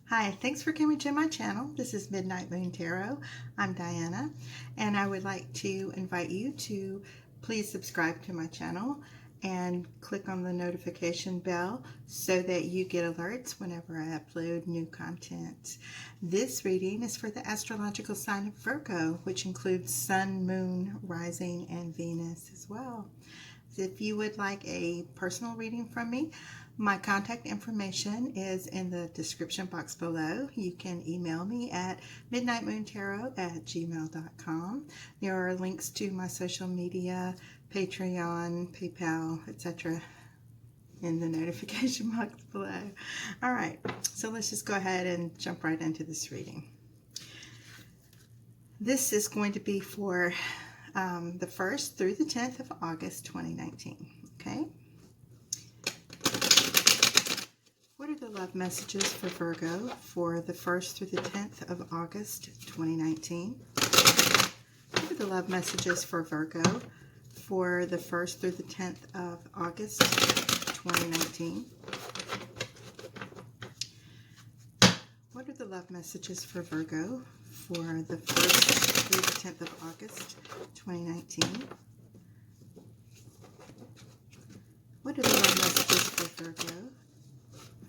Hi, thanks for coming to my channel. This is Midnight Moon Tarot. I'm Diana, and I would like to invite you to please subscribe to my channel and click on the notification bell so that you get alerts whenever I upload new content. This reading is for the astrological sign of Virgo, which includes Sun, Moon, Rising, and Venus as well. If you would like a personal reading from me, my contact information is in the description box below. You can email me at midnightmoontarot@gmail.com. There are links to my social media, Patreon, PayPal, etc. in the notification box below. All right, so let's just go ahead and jump right into this reading. This is going to be for the 1st through the 10th of August 2019. Okay. What are the love messages for Virgo for the 1st through the 10th of August 2019? What are the love messages for Virgo for the 1st through the 10th of August 2019? What are the love messages for Virgo for the 1st through the 10th of August 2019? What are the love messages for Virgo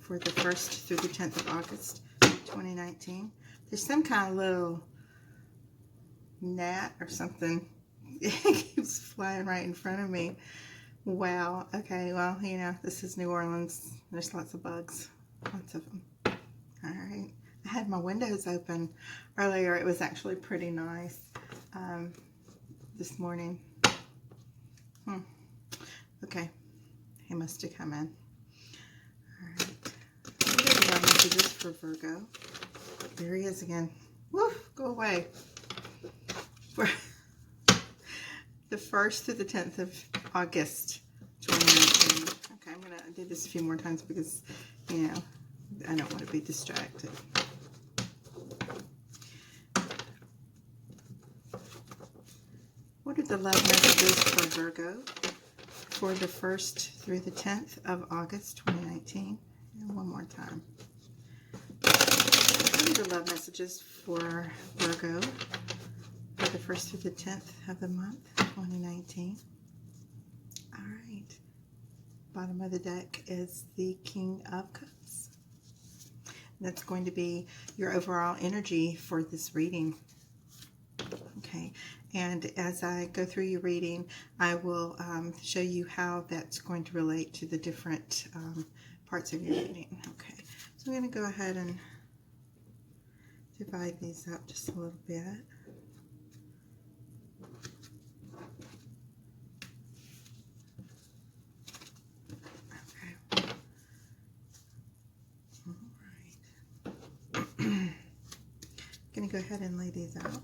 for the 1st through the 10th of August 2019? There's some kind of little gnat or something. It keeps flying right in front of me. Wow. Okay, well, you know, this is New Orleans. There's lots of bugs. Lots of them. All right. I had my windows open earlier. It was actually pretty nice this morning. Okay. He must have come in. All right. What are the love messages for Virgo? There he is again. Woof, go away. For the 1st through the 10th of August 2019. Okay, I'm going to do this a few more times because, you know, I don't want to be distracted. What are the love messages for Virgo for the 1st through the 10th of August 2019? And one more time. What are the love messages for Virgo for the 1st through the 10th of the month 2019? All right. Bottom of the deck is the King of Cups. That's going to be your overall energy for this reading. Okay, and as I go through your reading, I will show you how that's going to relate to the different parts of your reading. Okay, so I'm going to go ahead and divide these up just a little bit. Okay. All right. I'm going to go ahead and lay these out.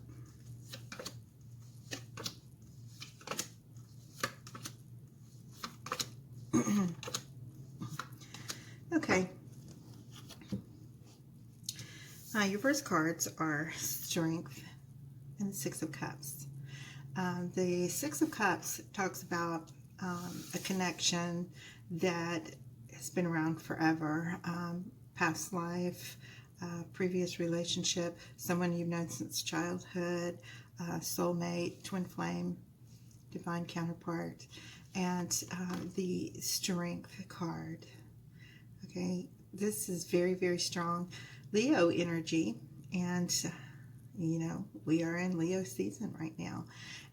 Okay. Your first cards are Strength and the Six of Cups. The Six of Cups talks about a connection that has been around forever, past life, previous relationship, someone you've known since childhood, soulmate, twin flame, divine counterpart, and the Strength card. Okay, this is very, very strong Leo energy, and you know, we are in Leo season right now,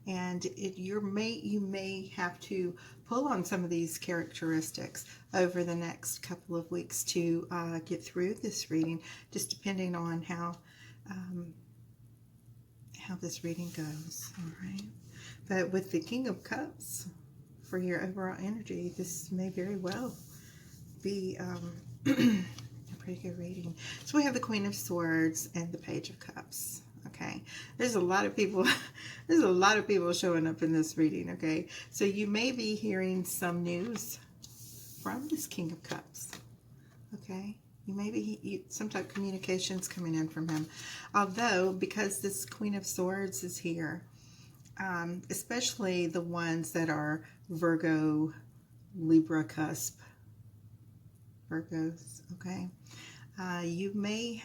and you may have to pull on some of these characteristics over the next couple of weeks to get through this reading, just depending on how this reading goes. All right, but with the King of Cups for your overall energy, this may very well be a pretty good reading. So we have the Queen of Swords and the Page of Cups. Okay, there's a lot of people showing up in this reading. Okay, so you may be hearing some news from this King of Cups. Okay, you may be some type of communications coming in from him, although because this Queen of Swords is here, especially the ones that are Virgo, Libra cusp Virgos. Okay, You may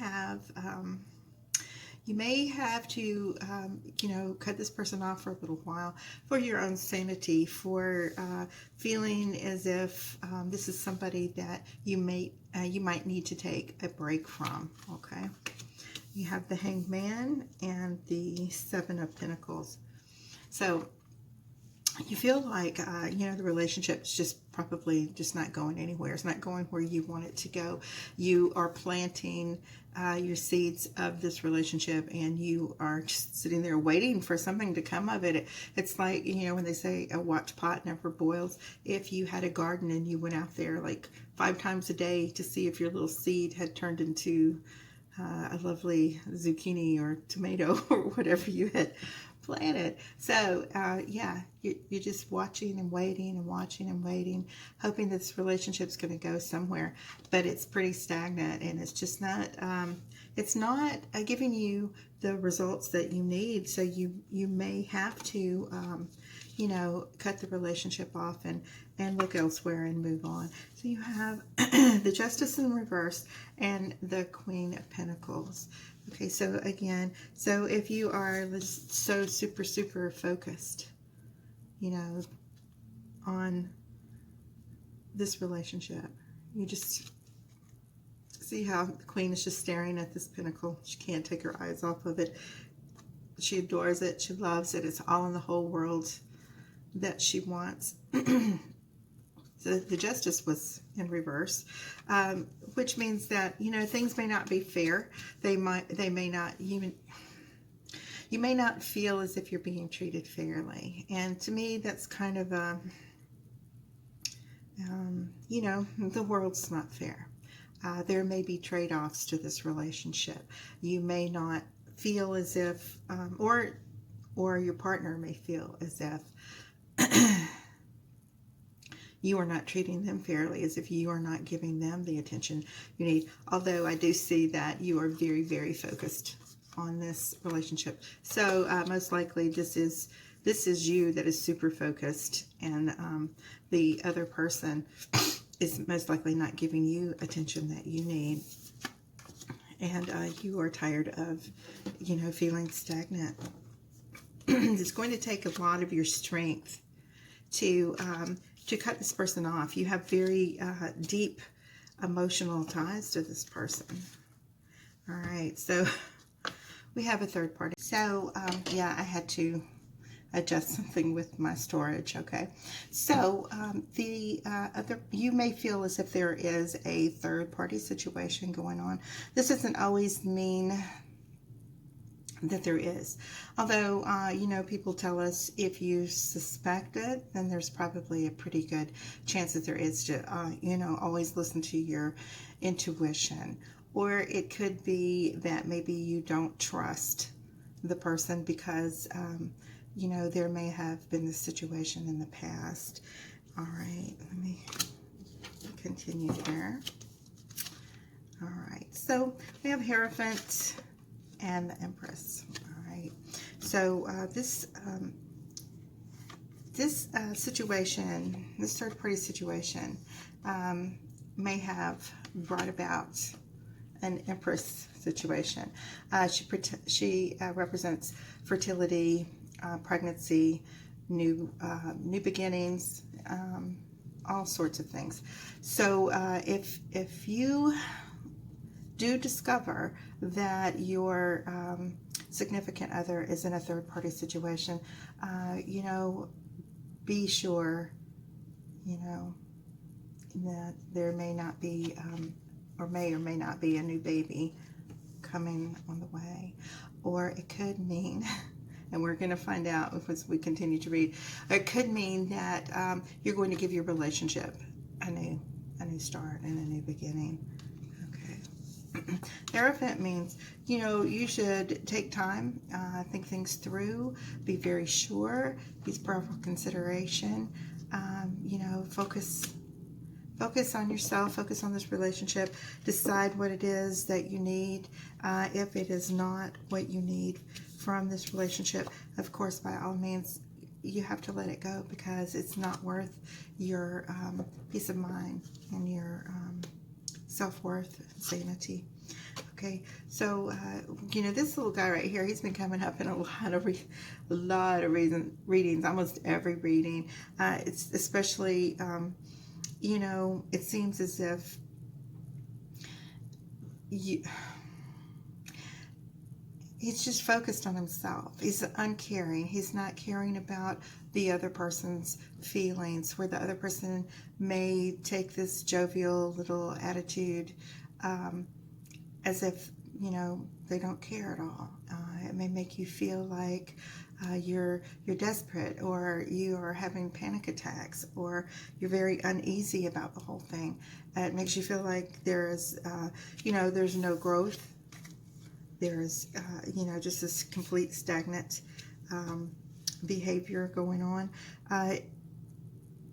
have to, cut this person off for a little while for your own sanity, for feeling as if this is somebody that you might need to take a break from. Okay, you have the Hanged Man and the Seven of Pentacles. So you feel like, the relationship's just probably just not going anywhere. It's not going where you want it to go. You are planting your seeds of this relationship, and you are just sitting there waiting for something to come of it. It's like, when they say a watch pot never boils. If you had a garden and you went out there like 5 times a day to see if your little seed had turned into a lovely zucchini or tomato or whatever you had planted. So you're just watching and waiting and watching and waiting, hoping that this relationship's going to go somewhere, but it's pretty stagnant, and it's just not giving you the results that you need. So you may have to cut the relationship off and look elsewhere and move on. So you have the Justice in reverse and the Queen of Pentacles. Okay, so again, if you are so super focused, on this relationship, you just see how the Queen is just staring at this pentacle. She can't take her eyes off of it. She adores it. She loves it. It's all in the whole world that she wants. So the Justice was in reverse, which means that, things may not be fair. They may not even, you may not feel as if you're being treated fairly. And to me, that's kind of a, the world's not fair. There may be trade-offs to this relationship. You may not feel as if, or your partner may feel as if you are not treating them fairly, as if you are not giving them the attention you need. Although I do see that you are very, very focused on this relationship. So most likely this is you that is super focused, and the other person is most likely not giving you attention that you need. And you are tired of, feeling stagnant. It's going to take a lot of your strength to cut this person off. You have very deep emotional ties to this person. All right, so we have a third party. So I had to adjust something with my storage. Okay, so you may feel as if there is a third party situation going on. This doesn't always mean that there is, although people tell us if you suspect it, then there's probably a pretty good chance that there is. To always listen to your intuition. Or it could be that maybe you don't trust the person because there may have been this situation in the past. All right, let me continue here. All right, so we have Hierophant and the Empress. All right, so this situation, this third party situation, may have brought about an Empress situation. She represents fertility, pregnancy, new beginnings, all sorts of things. So if you do discover that your significant other is in a third-party situation, be sure, that there may not be, or may not be a new baby coming on the way. Or it could mean, and we're going to find out as we continue to read, it could mean that you're going to give your relationship a new start and a new beginning. Hierophant means, you should take time, think things through, be very sure, use powerful consideration, focus on yourself, focus on this relationship, decide what it is that you need. If it is not what you need from this relationship, of course, by all means, you have to let it go, because it's not worth your peace of mind and your self-worth, sanity. Okay, so this little guy right here, he's been coming up in a lot of readings, almost every reading. It's especially, it seems as if he's just focused on himself. He's uncaring. He's not caring about the other person's feelings, where the other person may take this jovial little attitude as if, they don't care at all. It may make you feel like you're desperate, or you are having panic attacks, or you're very uneasy about the whole thing. It makes you feel like there's no growth. There's, just this complete stagnant behavior going on.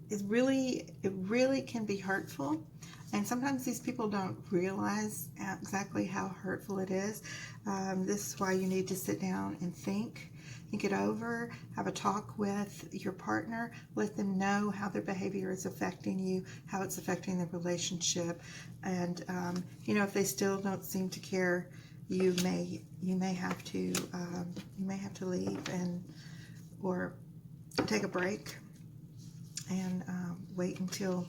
It really can be hurtful. And sometimes these people don't realize exactly how hurtful it is. This is why you need to sit down and think it over, have a talk with your partner, let them know how their behavior is affecting you, how it's affecting the relationship. And, if they still don't seem to care, you may have to leave or take a break and wait until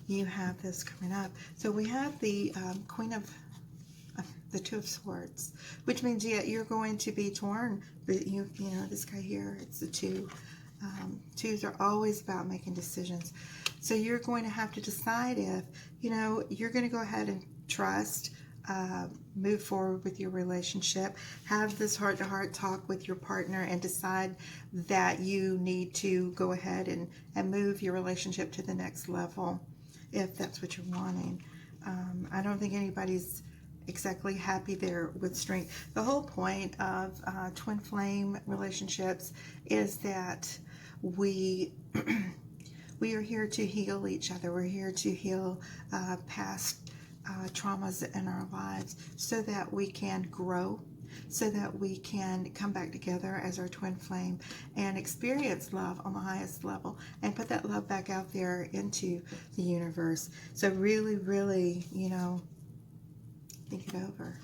you have this coming up. So we have the Queen of the Two of Swords, which means you're going to be torn. But this guy here, it's the two. Twos are always about making decisions. So you're going to have to decide if you're going to go ahead and trust, move forward with your relationship, have this heart-to-heart talk with your partner, and decide that you need to go ahead and move your relationship to the next level, if that's what you're wanting. I don't think anybody's exactly happy there with strength. The whole point of twin flame relationships is that we are here to heal each other. We're here to heal past traumas in our lives, so that we can grow, so that we can come back together as our twin flame and experience love on the highest level and put that love back out there into the universe. So really, really, think it over.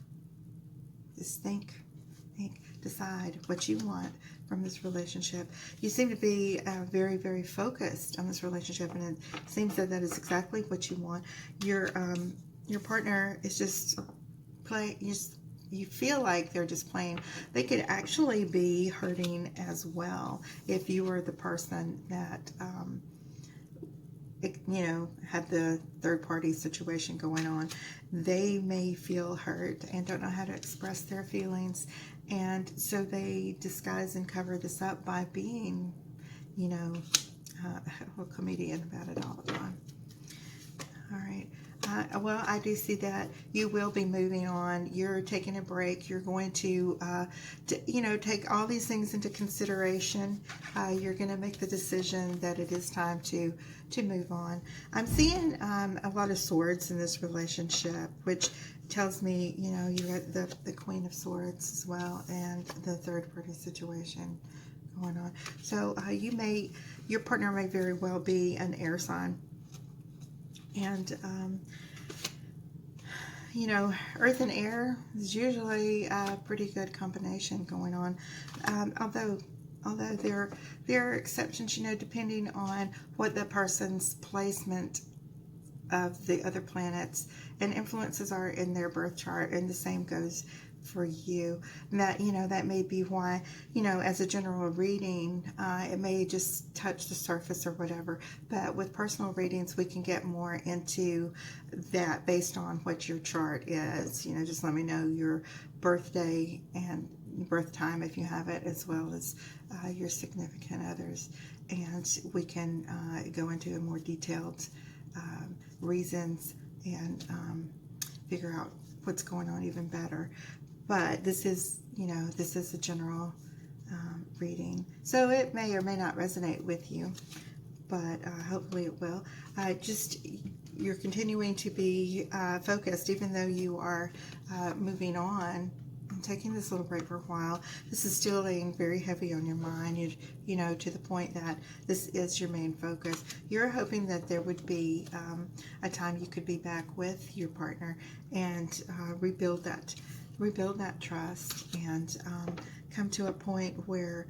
Just think, decide what you want from this relationship. You seem to be very, very focused on this relationship, and it seems that is exactly what you want. Your partner is just you feel like they're just playing. They could actually be hurting as well if you were the person that had the third party situation going on. They may feel hurt and don't know how to express their feelings, and so they disguise and cover this up by being a comedian about it all the time. All right. Well, I do see that you will be moving on. You're taking a break. You're going to take all these things into consideration. You're going to make the decision that it is time to move on. I'm seeing a lot of swords in this relationship, which tells me, you're at the Queen of Swords as well, and the third party situation going on. So your partner may very well be an air sign. And, earth and air is usually a pretty good combination going on. Although there are exceptions, depending on what the person's placement of the other planets and influences are in their birth chart, and the same goes for you. And that may be why, as a general reading, it may just touch the surface or whatever. But with personal readings, we can get more into that based on what your chart is. Just let me know your birthday and birth time if you have it, as well as your significant others, and we can go into a more detailed reasons and figure out what's going on even better. But this is a general reading, so it may or may not resonate with you, but hopefully it will. You're continuing to be focused, even though you are moving on taking this little break for a while. This is still laying very heavy on your mind, you know, to the point that this is your main focus. You're hoping that there would be a time you could be back with your partner and rebuild that trust and come to a point where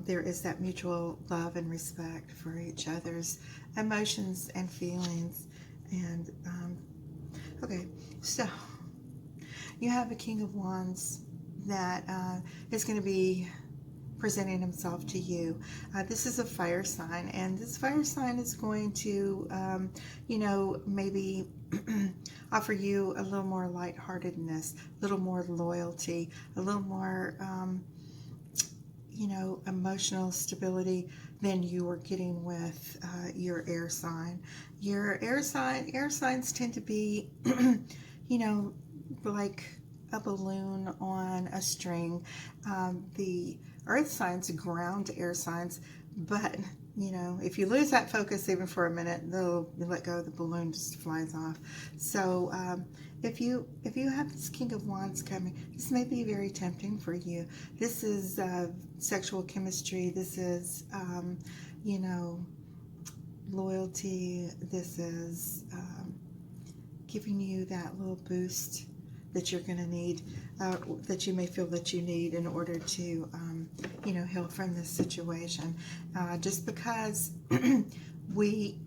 there is that mutual love and respect for each other's emotions and feelings. And okay, so you have a King of Wands that is going to be presenting himself to you. This is a fire sign, and this fire sign is going to, you know, maybe offer you a little more lightheartedness, a little more loyalty, a little more, you know, emotional stability than you were getting with your air sign. Your air signs tend to be, you know, like a balloon on a string. The earth signs ground air signs, but you know, if you lose that focus even for a minute, they'll let go, the balloon just flies off. So if you have this King of Wands coming, this may be very tempting for you. This is sexual chemistry. This is you know, loyalty. This is giving you that little boost that you're going to need, that you may feel that you need in order to, you know, heal from this situation. Just because we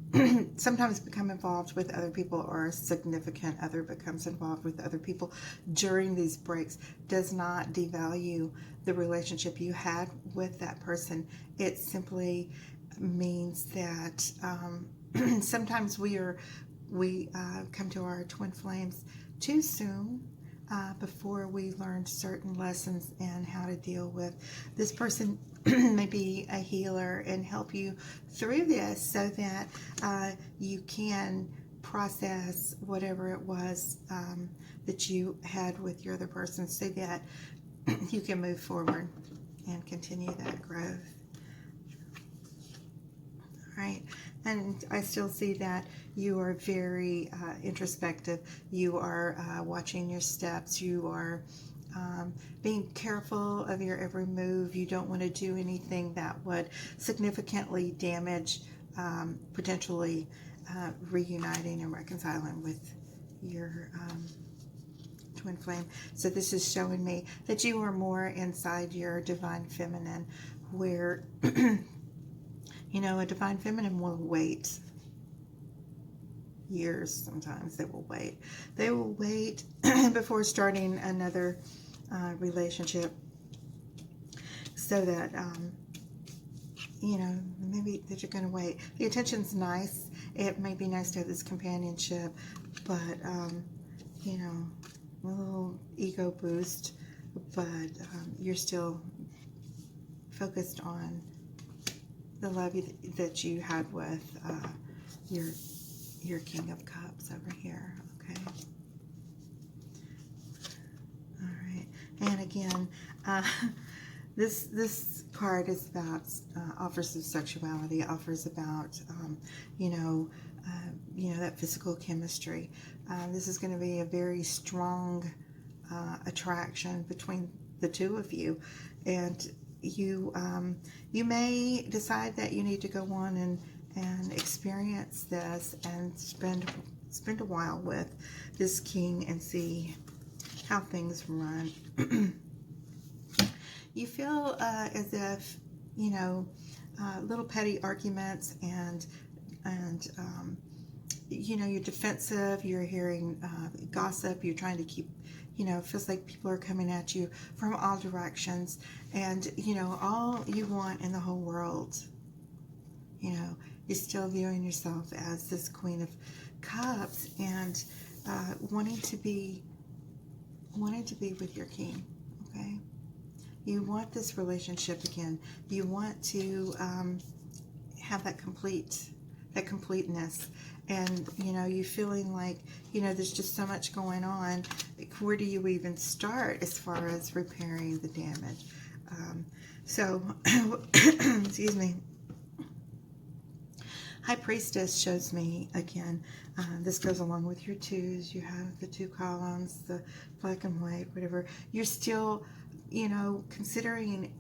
sometimes become involved with other people, or a significant other becomes involved with other people during these breaks, does not devalue the relationship you had with that person. It simply means that sometimes we come to our twin flames too soon, before we learned certain lessons and how to deal with this person. May be a healer and help you through this so that you can process whatever it was that you had with your other person, so that you can move forward and continue that growth. All right. And I still see that you are very introspective. You are watching your steps. You are being careful of your every move. You don't want to do anything that would significantly damage potentially reuniting and reconciling with your twin flame. So this is showing me that you are more inside your divine feminine, where you know, a divine feminine will wait years. Sometimes they will wait. They will wait before starting another relationship, so that, you know, maybe that you're going to wait. The attention's nice. It may be nice to have this companionship, but, you know, a little ego boost, but you're still focused on the love that you had with your King of Cups over here. Okay. All right. And again, this card is about offers of sexuality, offers about you know that physical chemistry. This is going to be a very strong attraction between the two of you, and you may decide that you need to go on and experience this and spend a while with this king and see how things run. You feel as if, you know, little petty arguments and you know, you're defensive, you're hearing gossip, you're trying to keep, you know, it feels like people are coming at you from all directions, and, you know, all you want in the whole world, you know, you're still viewing yourself as this Queen of Cups, and wanting to be with your king. Okay, you want this relationship again. You want to have that completeness, and, you know, you feeling like, you know, there's just so much going on. Like, where do you even start as far as repairing the damage? So excuse me. High Priestess shows me, again, this goes along with your twos. You have the two columns, the black and white, whatever. You're still, considering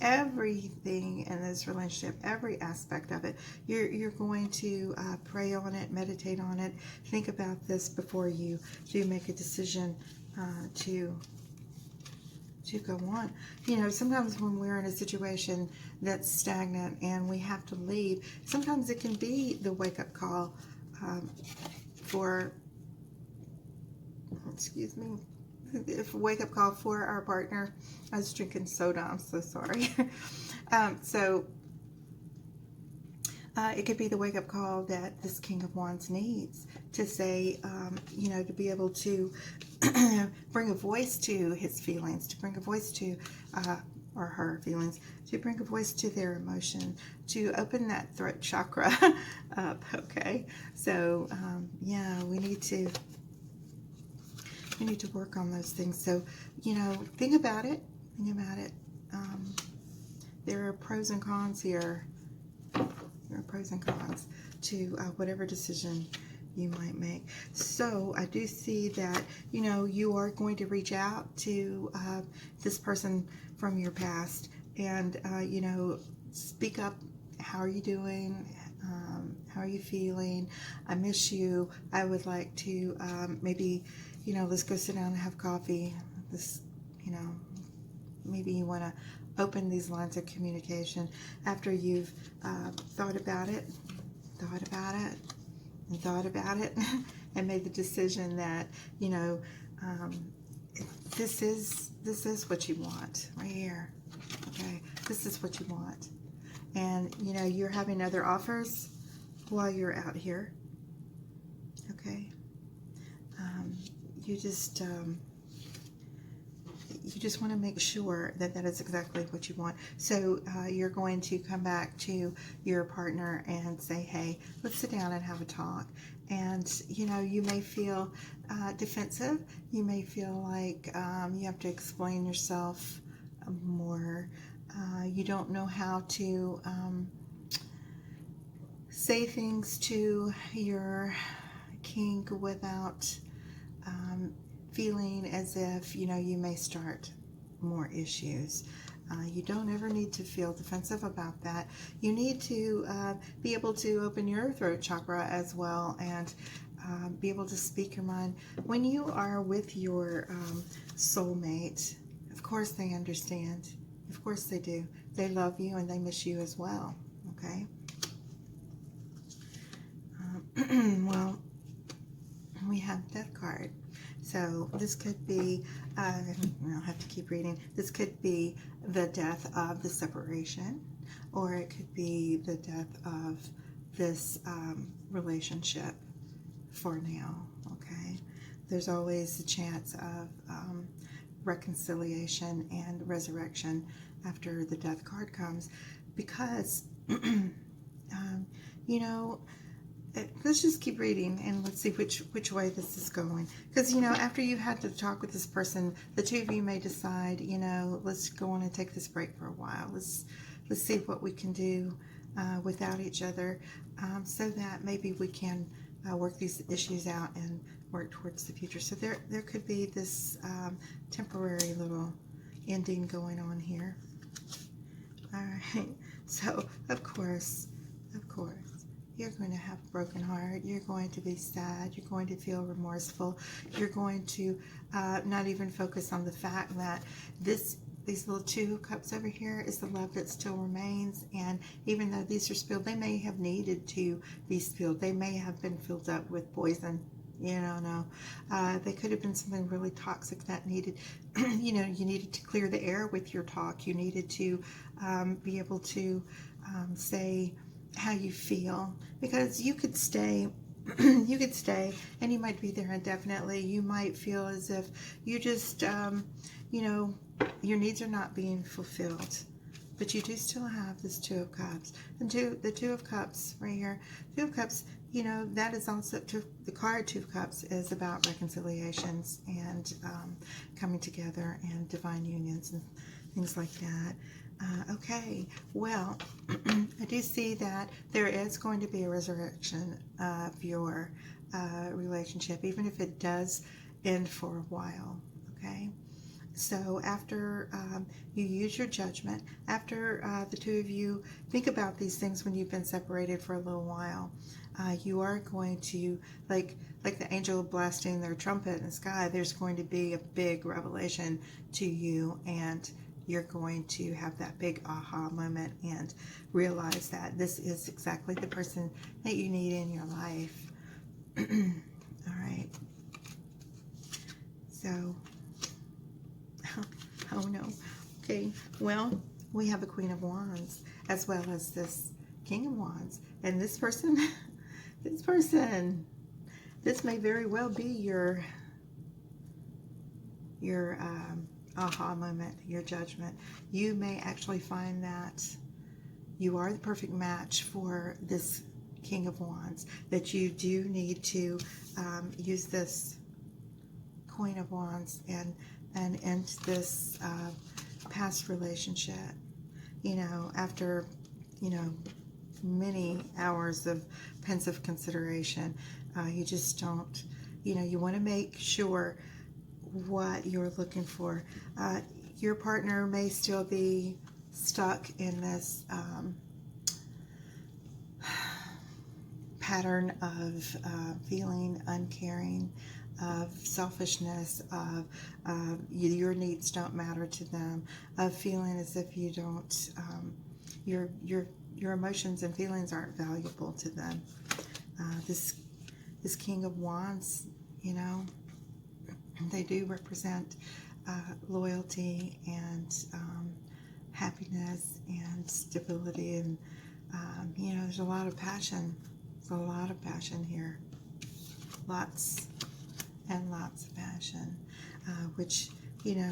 everything in this relationship, every aspect of it. You're going to pray on it, meditate on it, think about this before you do make a decision to go on. Sometimes when we're in a situation that's stagnant and we have to leave, sometimes it can be the wake-up call wake-up call for our partner. I was drinking soda, I'm so sorry. It could be the wake-up call that this King of Wands needs to say, to be able to bring a voice to his feelings, to bring a voice to, or her feelings, to bring a voice to their emotion, to open that throat chakra up, okay? So, we need to work on those things. So, think about it. There are pros and cons here. There are pros and cons to whatever decision you might make. So I do see that, you are going to reach out to this person from your past and, speak up. How are you doing? How are you feeling? I miss you. I would like to maybe, let's go sit down and have coffee. Maybe you want to open these lines of communication after you've thought about it, and made the decision that, this is what you want right here. Okay, this is what you want. And, you're having other offers while you're out here. Okay. You just want to make sure that that is exactly what you want. So you're going to come back to your partner and say, hey, let's sit down and have a talk. And, you may feel defensive. You may feel like you have to explain yourself more. You don't know how to say things to your king without feeling as if, you may start more issues. You don't ever need to feel defensive about that. You need to be able to open your throat chakra as well and be able to speak your mind. When you are with your soulmate, of course they understand. Of course they do. They love you and they miss you as well. Okay? Well, we have Death card. So this could be, I'll have to keep reading. This could be the death of the separation, or it could be the death of this relationship for now, okay? There's always a chance of reconciliation and resurrection after the Death card comes, because, let's just keep reading and let's see which way this is going. Because, after you've had to talk with this person, the two of you may decide, let's go on and take this break for a while. Let's see what we can do without each other, so that maybe we can work these issues out and work towards the future. So there could be this temporary little ending going on here. All right. So, of course, you're going to have a broken heart. You're going to be sad. You're going to feel remorseful. You're going to not even focus on the fact that these little 2 cups over here is the love that still remains. And even though these are spilled, they may have needed to be spilled. They may have been filled up with poison. They could have been something really toxic that needed, you needed to clear the air with your talk. You needed to be able to say how you feel, because you could stay and you might be there indefinitely. You might feel as if you just your needs are not being fulfilled, but you do still have this 2 of Cups. And the 2 of Cups right here, 2 of Cups, that is also, the card 2 of Cups is about reconciliations and coming together and divine unions and things like that. Okay, well, I do see that there is going to be a resurrection of your relationship, even if it does end for a while, okay? So after you use your judgment, after the two of you think about these things when you've been separated for a little while, you are going to, like the angel blasting their trumpet in the sky, there's going to be a big revelation to you, and you're going to have that big aha moment and realize that this is exactly the person that you need in your life. All right. So, oh no. Okay, well, we have a Queen of Wands as well as this King of Wands. And this person, this may very well be your aha moment, your judgment. You may actually find that you are the perfect match for this King of Wands, that you do need to use this Queen of Wands and end this past relationship. You know, after, you know, many hours of pensive consideration, you just don't, you know, you want to make sure what you're looking for. Your partner may still be stuck in this pattern of feeling uncaring, of selfishness, of your needs don't matter to them, of feeling as if you don't, your emotions and feelings aren't valuable to them. This King of Wands, you know, they do represent loyalty and happiness and stability, and you know, there's a lot of passion. There's a lot of passion here. Lots and lots of passion, which, you know,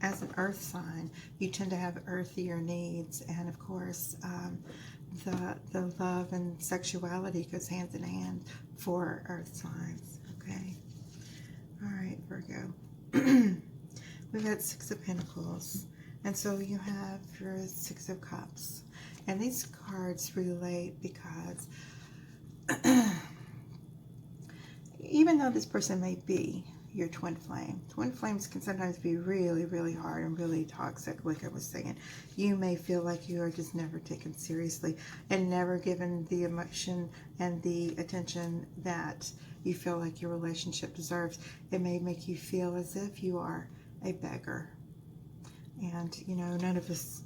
as an earth sign, you tend to have earthier needs, and of course, the love and sexuality goes hand in hand for earth signs. Okay. All right, Virgo. We've got Six of Pentacles, and so you have your Six of Cups, and these cards relate because even though this person may be your twin flame, twin flames can sometimes be really, really hard and really toxic. Like I was saying, you may feel like you are just never taken seriously and never given the emotion and the attention that you feel like your relationship deserves. It may make you feel as if you are a beggar, and you know, none of us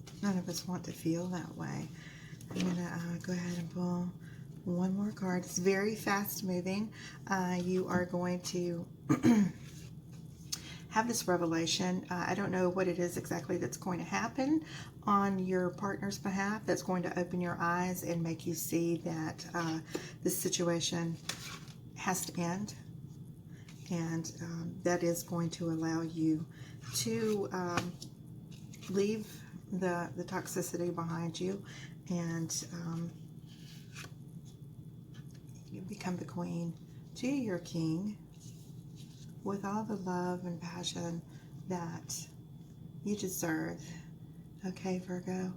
want to feel that way. I'm gonna go ahead and pull one more card. It's very fast moving. You are going to have this revelation. I don't know what it is exactly that's going to happen on your partner's behalf that's going to open your eyes and make you see that this situation has to end, and that is going to allow you to leave the toxicity behind you, and you become the queen to your king with all the love and passion that you deserve. Okay, Virgo,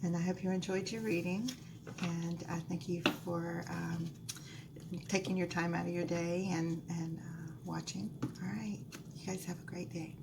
and I hope you enjoyed your reading, and I thank you for taking your time out of your day and watching. All right, you guys have a great day.